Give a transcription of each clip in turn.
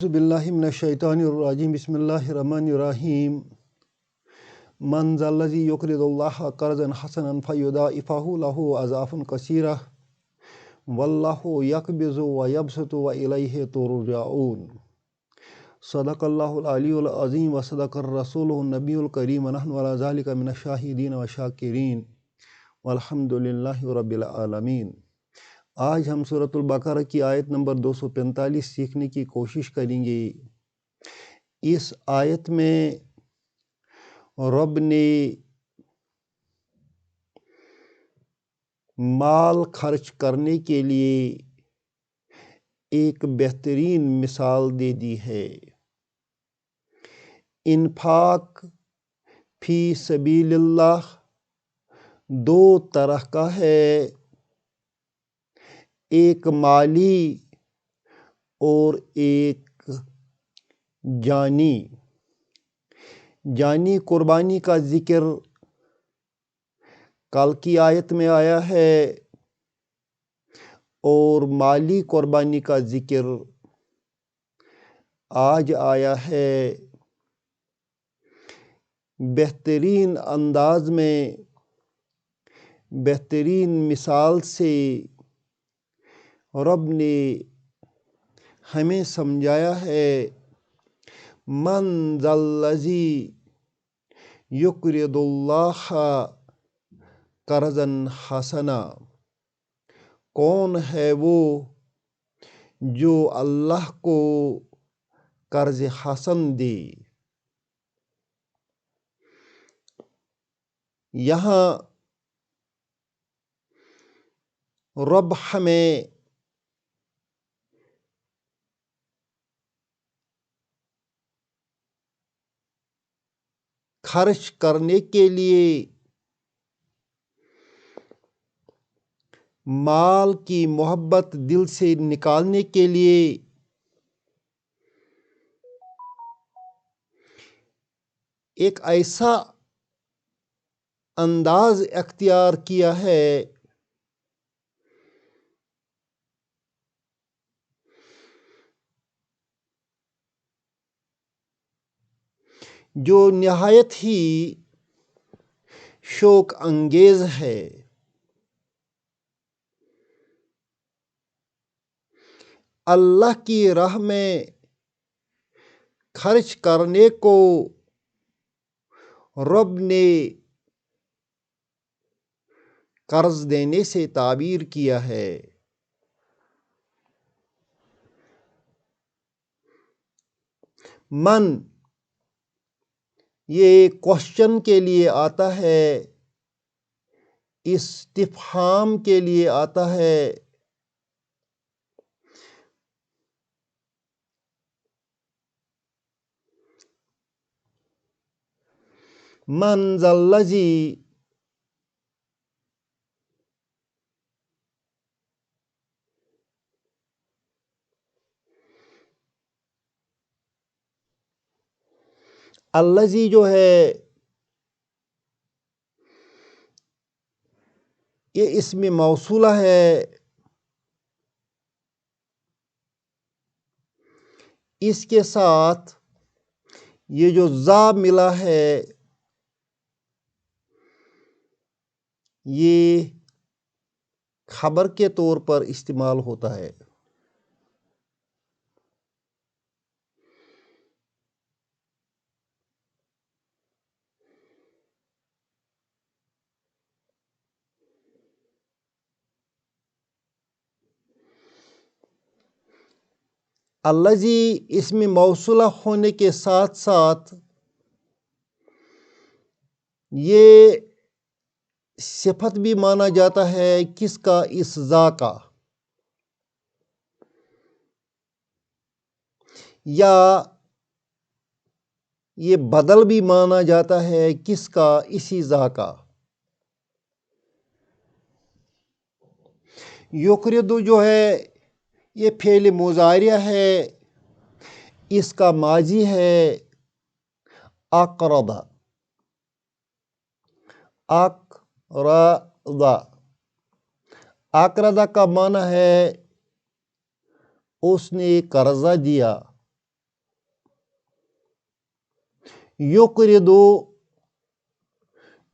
اعوذ باللہ من الشیطان الرجیم بسم اللہ الرحمن الرحیم من ذا الذی یقرض اللہ قرضا حسنا فیضاعفہ لہ اضعافا کثیرہ واللہ یقبض ویبسط والیہ ترجعون۔ صدق اللہ العلی العظیم وصدق الرسول النبی الکریم ونحن علی ذلک من الشاہدین والشاکرین والحمد للہ رب العالمین۔ آج ہم سورۃ البقرہ کی آیت نمبر 245 سیکھنے کی کوشش کریں گے۔ اس آیت میں رب نے مال خرچ کرنے کے لیے ایک بہترین مثال دے دی ہے۔ انفاق فی سبیل اللہ دو طرح کا ہے، ایک مالی اور ایک جانی قربانی کا ذکر کل کی آیت میں آیا ہے اور مالی قربانی کا ذکر آج آیا ہے۔ بہترین انداز میں بہترین مثال سے رب نے ہمیں سمجھایا ہے، من ذا الذی یقرض اللہ قرضا حسنا، کون ہے وہ جو اللہ کو قرض حسن دے۔ یہاں رب ہمیں خرچ کرنے کے لیے مال کی محبت دل سے نکالنے کے لیے ایک ایسا انداز اختیار کیا ہے جو نہایت ہی شوق انگیز ہے۔ اللہ کی راہ میں خرچ کرنے کو رب نے قرض دینے سے تعبیر کیا ہے۔ من یہ کوشچن کے لیے آتا ہے، استفہام کے لیے آتا ہے۔ من ذا الذی الذی جو ہے یہ اسم موصولہ ہے، اس کے ساتھ یہ جو ذا ملا ہے یہ خبر کے طور پر استعمال ہوتا ہے۔ الذی اسم موصولہ ہونے کے ساتھ ساتھ یہ صفت بھی مانا جاتا ہے کس کا؟ اس ذا کا، یا یہ بدل بھی مانا جاتا ہے کس کا؟ اسی ذا کا۔ یقرض جو ہے یہ فعل مضارع ہے، اس کا ماضی ہے اقرض۔ اقرض کا معنی ہے اس نے قرضہ دیا،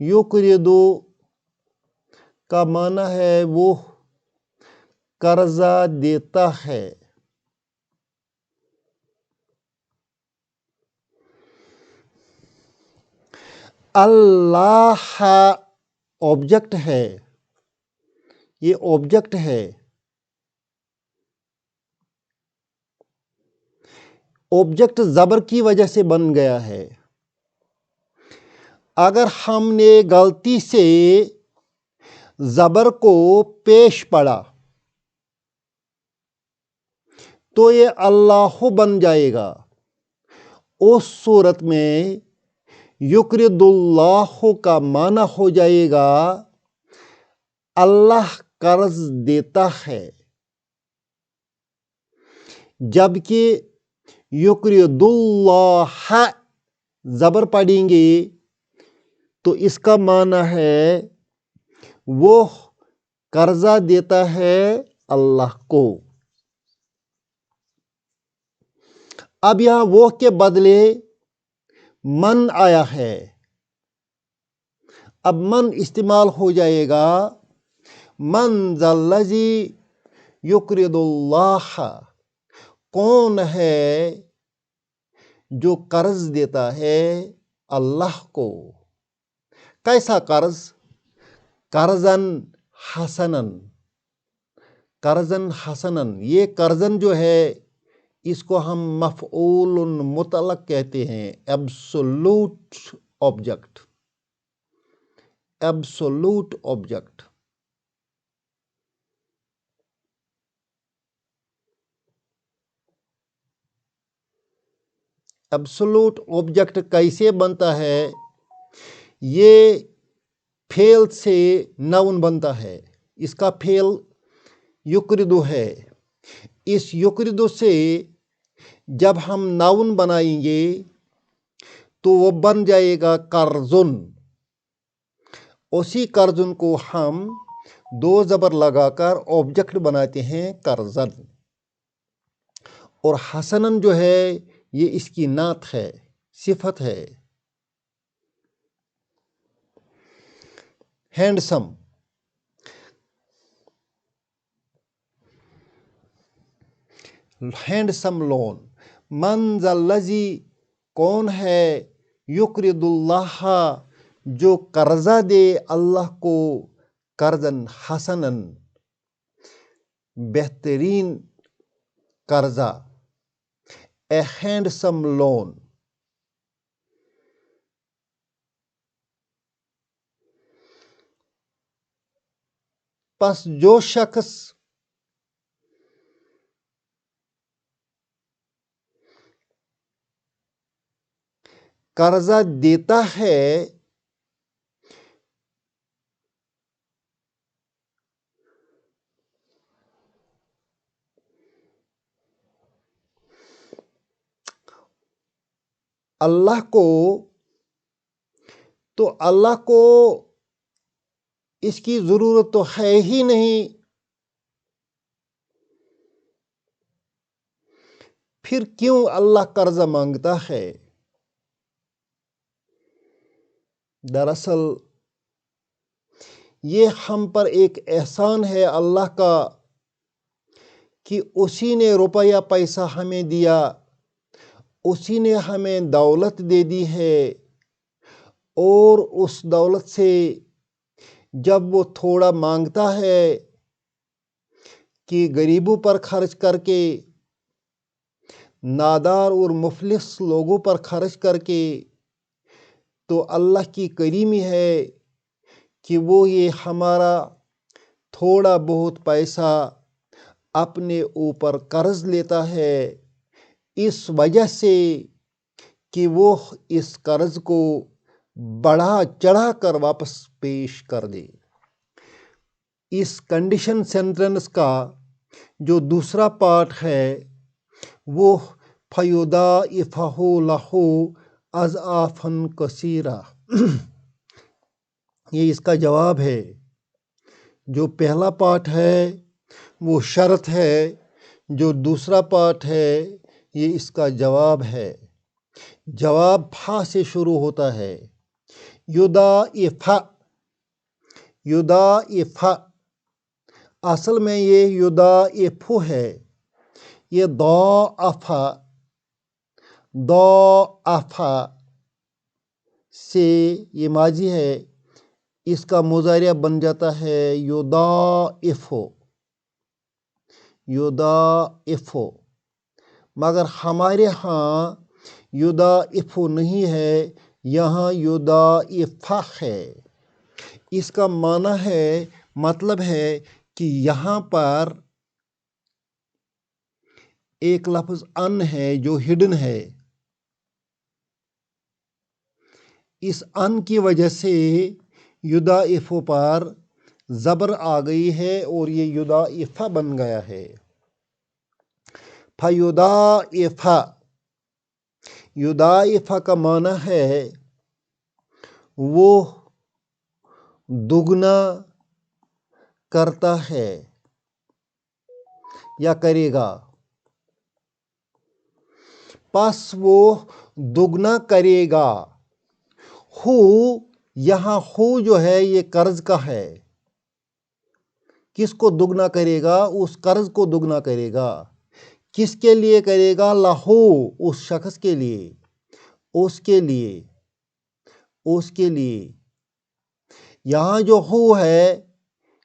یقرضو کا معنی ہے وہ قرضہ دیتا ہے. اللہ آبجیکٹ ہے، یہ آبجیکٹ ہے. آبجیکٹ زبر کی وجہ سے بن گیا ہے. اگر ہم نے غلطی سے زبر کو پیش پڑا تو یہ اللہ بن جائے گا. اس صورت میں یقرض اللہ کا معنی ہو جائے گا اللہ قرض دیتا ہے. جبکہ یقرض اللہ زبر پڑھیں گے تو اس کا معنی ہے وہ قرضہ دیتا ہے اللہ کو. اب یہاں وہ کے بدلے من آیا ہے. اب من استعمال ہو جائے گا من ذا الذی یقرض اللہ، کون ہے جو قرض دیتا ہے اللہ کو. کیسا قرض؟ قرضاً حسناً. قرضاً حسناً، یہ قرضاً جو ہے اس کو ہم مفعول مطلق کہتے ہیں. Absolute object. Absolute object. Absolute object کیسے بنتا ہے؟ یہ فعل سے ناؤن بنتا ہے. اس کا فعل یقرض ہے. اس یقرض سے جب ہم ناؤن بنائیں گے تو وہ بن جائے گا قرضن. اسی قرضن کو ہم دو زبر لگا کر آبجیکٹ بناتے ہیں قرضن. اور حسناً جو ہے یہ اس کی نعت ہے، صفت ہے. ہینڈسم. Handsome loan. من ذا الذی، کون ہے یقرض اللہ جو قرضہ دے اللہ کو قرضاً حسناً، بہترین قرضہ. اے ہینڈسم لون. پس جو شخص قرضہ دیتا ہے اللہ کو، تو اللہ کو اس کی ضرورت تو ہے ہی نہیں، پھر کیوں اللہ قرضہ مانگتا ہے؟ دراصل یہ ہم پر ایک احسان ہے اللہ کا کہ اسی نے روپیہ پیسہ ہمیں دیا، اسی نے ہمیں دولت دے دی ہے. اور اس دولت سے جب وہ تھوڑا مانگتا ہے کہ غریبوں پر خرچ کر کے، نادار اور مفلس لوگوں پر خرچ کر کے، تو اللہ کی کریمی ہے کہ وہ یہ ہمارا تھوڑا بہت پیسہ اپنے اوپر قرض لیتا ہے، اس وجہ سے کہ وہ اس قرض کو بڑھا چڑھا کر واپس پیش کر دے. اس کنڈیشن سینٹنس کا جو دوسرا پارٹ ہے وہ فَيُضَاعِفَهُ لَهُ أَضْعَافًا كَثِيرَةً. یہ اس کا جواب ہے. جو پہلا پارٹ ہے وہ شرط ہے، جو دوسرا پارٹ ہے یہ اس کا جواب ہے. جواب فا سے شروع ہوتا ہے. یضاعف، یضاعف، اصل میں یہ یضاعف ہے. یہ ضاعف، ضاعف سے یہ ماضی ہے، اس کا مضارع بن جاتا ہے یضاعف، یضاعف. مگر ہمارے ہاں یضاعف نہیں ہے، یہاں یضاعف ہے. اس کا معنی ہے، مطلب ہے کہ یہاں پر ایک لفظ ان ہے جو ہڈن ہے. اس ان کی وجہ سے یضاعف پر زبر آ گئی ہے اور یہ یضاعف بن گیا ہے. فیضاعف، یضاعف کا معنی ہے وہ دگنا کرتا ہے یا کرے گا. پس وہ دگنا کرے گا. ہو، یہاں ہو جو ہے یہ قرض کا ہے. کس کو دگنا کرے گا؟ اس قرض کو دگنا کرے گا. کس کے لیے کرے گا؟ لہو، اس شخص کے لیے، اس کے لیے، اس کے لیے. یہاں جو ہو ہے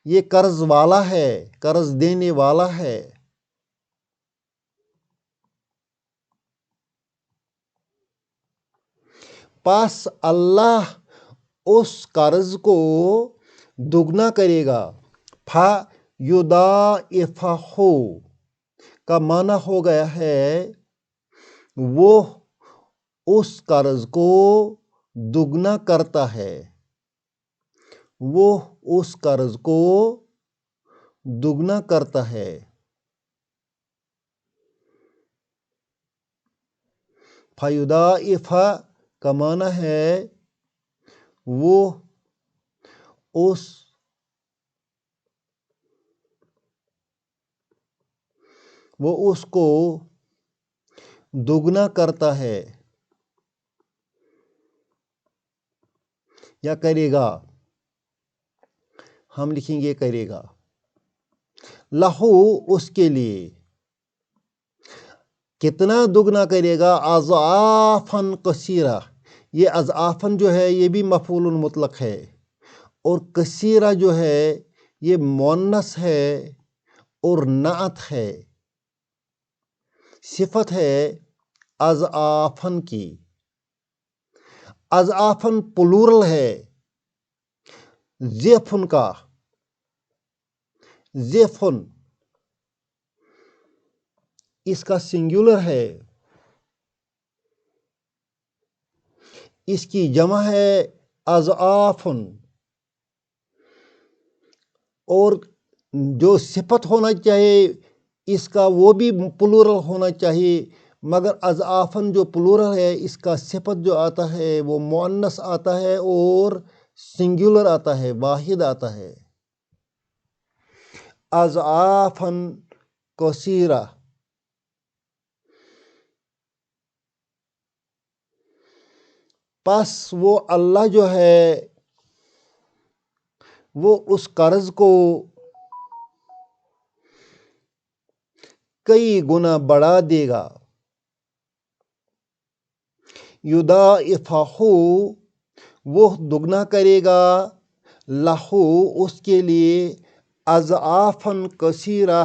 یہ قرض والا ہے، قرض دینے والا ہے. پس اللہ اس قرض کو دگنا کرے گا. فیضاعفہ کا معنی ہو گیا ہے وہ اس قرض کو دگنا کرتا ہے، وہ اس قرض کو دگنا کرتا ہے. فیضاعف کا معنی ہے وہ اس کو دگنا کرتا ہے یا کرے گا. ہم لکھیں گے کرے گا. لہو، اس کے لیے. کتنا دگنا کرے گا؟ اضعافاً کثیرہ. یہ اضعافاً جو ہے یہ بھی مفعول مطلق ہے، اور کثیرہ جو ہے یہ مؤنث ہے اور نعت ہے، صفت ہے اضعافاً کی. اضعافاً پلورل ہے ضعفن کا. ضعفن اس کا سنگولر ہے، اس کی جمع ہے اضعافن. اور جو صفت ہونا چاہیے اس کا وہ بھی پلورل ہونا چاہیے، مگر اضعافاً جو پلورل ہے اس کا صفت جو آتا ہے وہ مؤنث آتا ہے اور سنگولر آتا ہے، واحد آتا ہے. اضعافاً کثیرہ. پس وہ اللہ جو ہے وہ اس قرض کو کئی گنا بڑھا دے گا. یضاعفہ، وہ دگنا کرے گا. لہو، اس کے لیے. اضعافاً کثیرہ،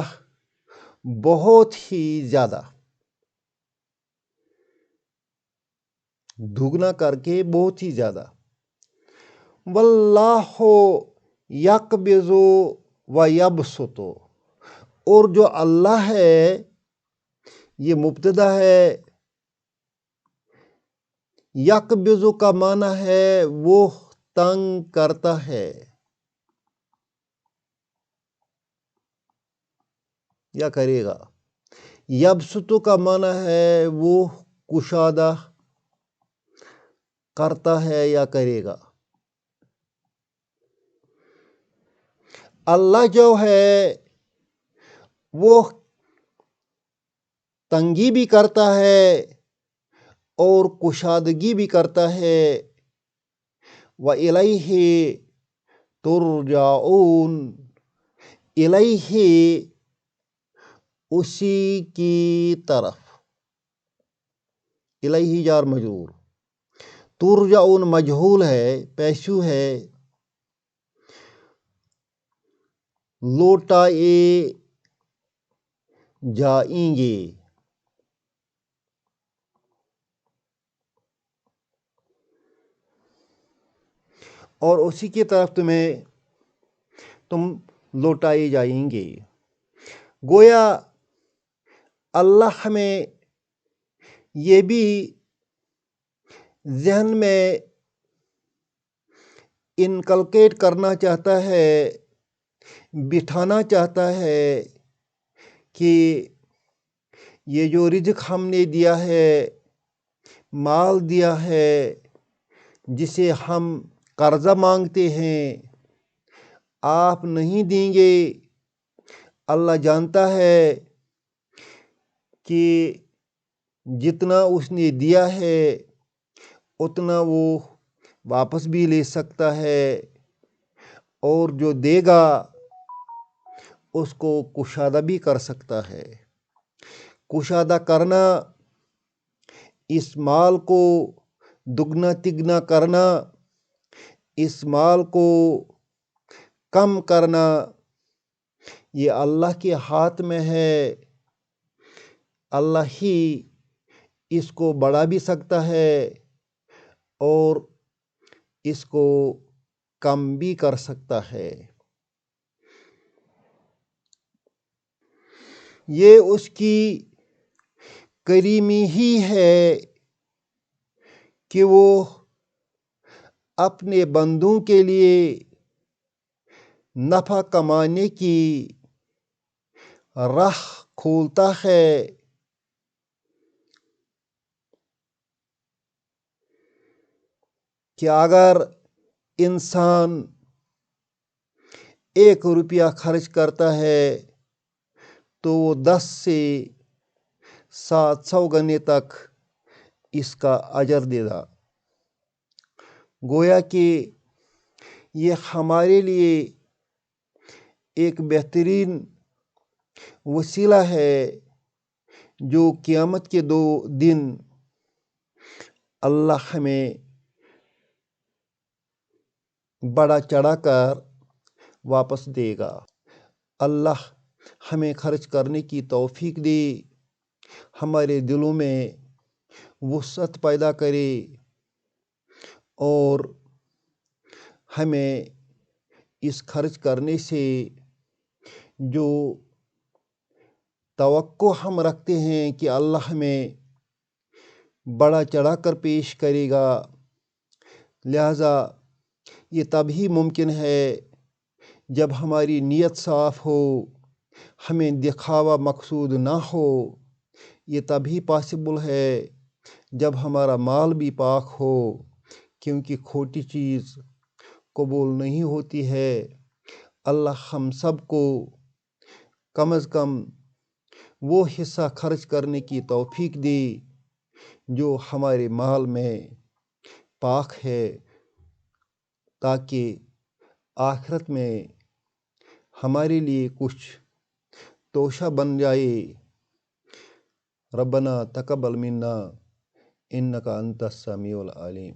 بہت ہی زیادہ. دگنا کر کے بہت ہی زیادہ. واللہ یقبض ویبسط، اور جو اللہ ہے یہ مبتدا ہے. یقبض کا معنی ہے وہ تنگ کرتا ہے یا کرے گا. یبسط کا معنی ہے وہ کشادہ کرتا ہے یا کرے گا. اللہ جو ہے وہ تنگی بھی کرتا ہے اور کشادگی بھی کرتا ہے۔ وَإِلَيْهِ تُرْجَعُونَ، الیہ اسی کی طرف، الیہ جار مجرور، ترجعون مجہول ہے، پیشو ہے، لوٹائے جائیں گے، اور اسی کی طرف تم لوٹائے جائیں گے۔ گویا اللہ ہمیں یہ بھی ذہن میں انکلکیٹ کرنا چاہتا ہے، بٹھانا چاہتا ہے کہ یہ جو رزق ہم نے دیا ہے، مال دیا ہے، جسے ہم قرضہ مانگتے ہیں، آپ نہیں دیں گے۔ اللہ جانتا ہے کہ جتنا اس نے دیا ہے اتنا وہ واپس بھی لے سکتا ہے، اور جو دے گا اس کو کشادہ بھی کر سکتا ہے۔ کشادہ کرنا، اس مال کو دگنا تگنا کرنا، اس مال کو کم کرنا، یہ اللہ کے ہاتھ میں ہے۔ اللہ ہی اس کو بڑھا بھی سکتا ہے اور اس کو کم بھی کر سکتا ہے۔ یہ اس کی کریمی ہی ہے کہ وہ اپنے بندوں کے لیے نفع کمانے کی راہ کھولتا ہے۔ کہ اگر انسان 1 روپیہ خرچ کرتا ہے تو وہ 10 سے 700 گنے تک اس کا اجر دے گا۔ گویا کہ یہ ہمارے لیے ایک بہترین وسیلہ ہے جو قیامت کے دن اللہ ہمیں بڑا چڑھا کر واپس دے گا۔ اللہ ہمیں خرچ کرنے کی توفیق دے، ہمارے دلوں میں وسعت پیدا کرے، اور ہمیں اس خرچ کرنے سے جو توقع ہم رکھتے ہیں کہ اللہ ہمیں بڑا چڑھا کر پیش کرے گا، لہذا یہ تبھی ممکن ہے جب ہماری نیت صاف ہو، ہمیں دکھاوا مقصود نہ ہو۔ یہ تبھی پاسبل ہے جب ہمارا مال بھی پاک ہو، کیونکہ کھوٹی چیز قبول نہیں ہوتی ہے۔ اللہ ہم سب کو کم از کم وہ حصہ خرچ کرنے کی توفیق دے جو ہمارے مال میں پاک ہے، تاکہ آخرت میں ہمارے لیے کچھ توشہ بن جائے۔ ربنا تقبل منا انک انت السمیع العلیم۔